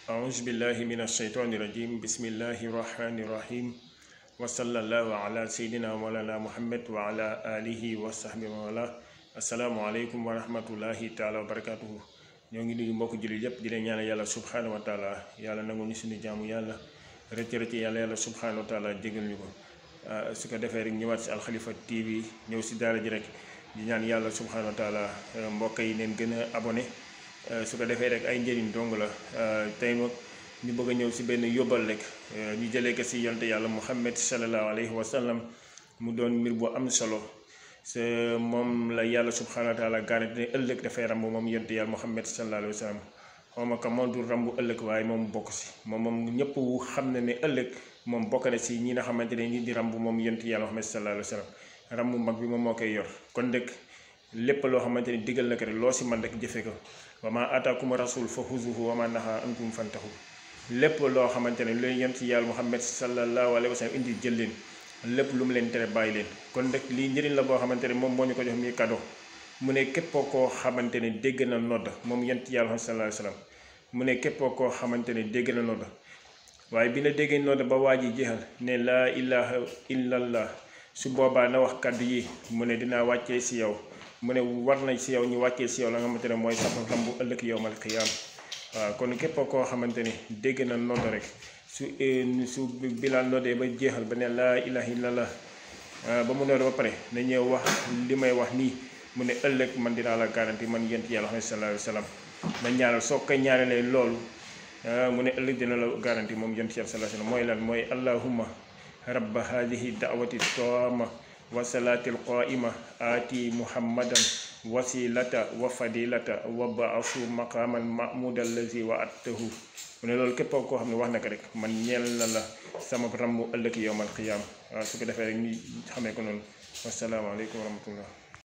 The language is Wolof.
أعوذ بالله من الشيطان الرجيم بسم الله الرحمن الرحيم وصلى الله على سيدنا مولانا محمد وعلى آله وصحبه وعلى السلام عليكم ورحمة الله تعالى وبركاته. ñoo ngi nuyu mbokk jullit yépp di leen ñaanal yàlla subhanahu wa taala yàlla nangu ñu suñu jaamu yàlla rëcc yàlla subhanahu wa taala jégal ñu ko su ko defee rek ñëwaat si Alkhalifa TV ñëw si daara ji rek di ñaan yàlla subhanahu wa taala mbokk yi neen gën a abonné su ko defee rek ay njëriñ dong la tey nag ñu bëgg a ñëw si benn yóbbal rek ñu jëlee ko si yonte yàlla Muhammad sallallahu alayhi wa sallam mu doon mbir bu am solo c'est moom la yàlla subhanahu wa taala garanti ne ëllëg dafay ramb moom yonte yàlla Muhammad sallallahu alayhi wa sallam xawma ka moom du rambu ëllëg waaye moom bokk si moom ñëpp xam na ne ëllëg moom bokk na si ñi nga xamante ne ñi di rambu moom yonte yàlla Muhammad sallallahu alayhi wa sallam rambu mag bi moom moo koy yor kon dëkk lépp loo xamante ni digal na ko rek loo si man rek jëfe ko wa ma ataakum rasul fa xuzuhu wa ma naha ankum fantahu lépp loo xamante ne lu yonent yàlla Muhammad sallallahu alayhi wa sallam indi jël leen lépp lu mu leen tere bàyyi leen kon nag lii njëriñ la boo xamante ne moom moo ñu ko jox mi cadeau mu ne képp koo xamante ne dégg na nodd moom yonent yàlla sallallahu alayhi wa sallam mu ne képp koo xamante ne dégg na nodd waaye bi na déggee nodd ba waa ji jeexal ne laa ilaha illallah su boobaa na wax kàddu yi mu ne dinaa wàccee si yow mu ne war nañ si yow ñu wàccee si yow la nga xamante ne mooy sax rambu ëllëg yowmal qiyaam waaw kon képp koo xamante ni dégg na nodd rek su Bilaal noddee ba jeexal ba ne laa ilaha illallah ba mu nodd ba pare na ñëw wax li may wax nii mu ne ëllëg man dinaa la garanti man yonent yàlla sallallahu alayhi wa sallam na ñaanal soo ko ñaanalee loolu mu ne ëllëg dina la garanti moom yonent yàlla sallallahu alayhi wa sallam mooy lan mooy allahumma rabba hadihi da'wati taama wa salaatil qaa'ima aati muhammadan wasilata wa fadilata wa ba'asu maqaaman mahmuuda allazi wa'adtahu mu ne loolu képp koo xam ne wax na ko rek man ñeel na la sama rambu ëllëg yowmal qiyaam waaw su ko defee rek ñu xamee ko noonu wasalaamaaleykum wa rahmatullah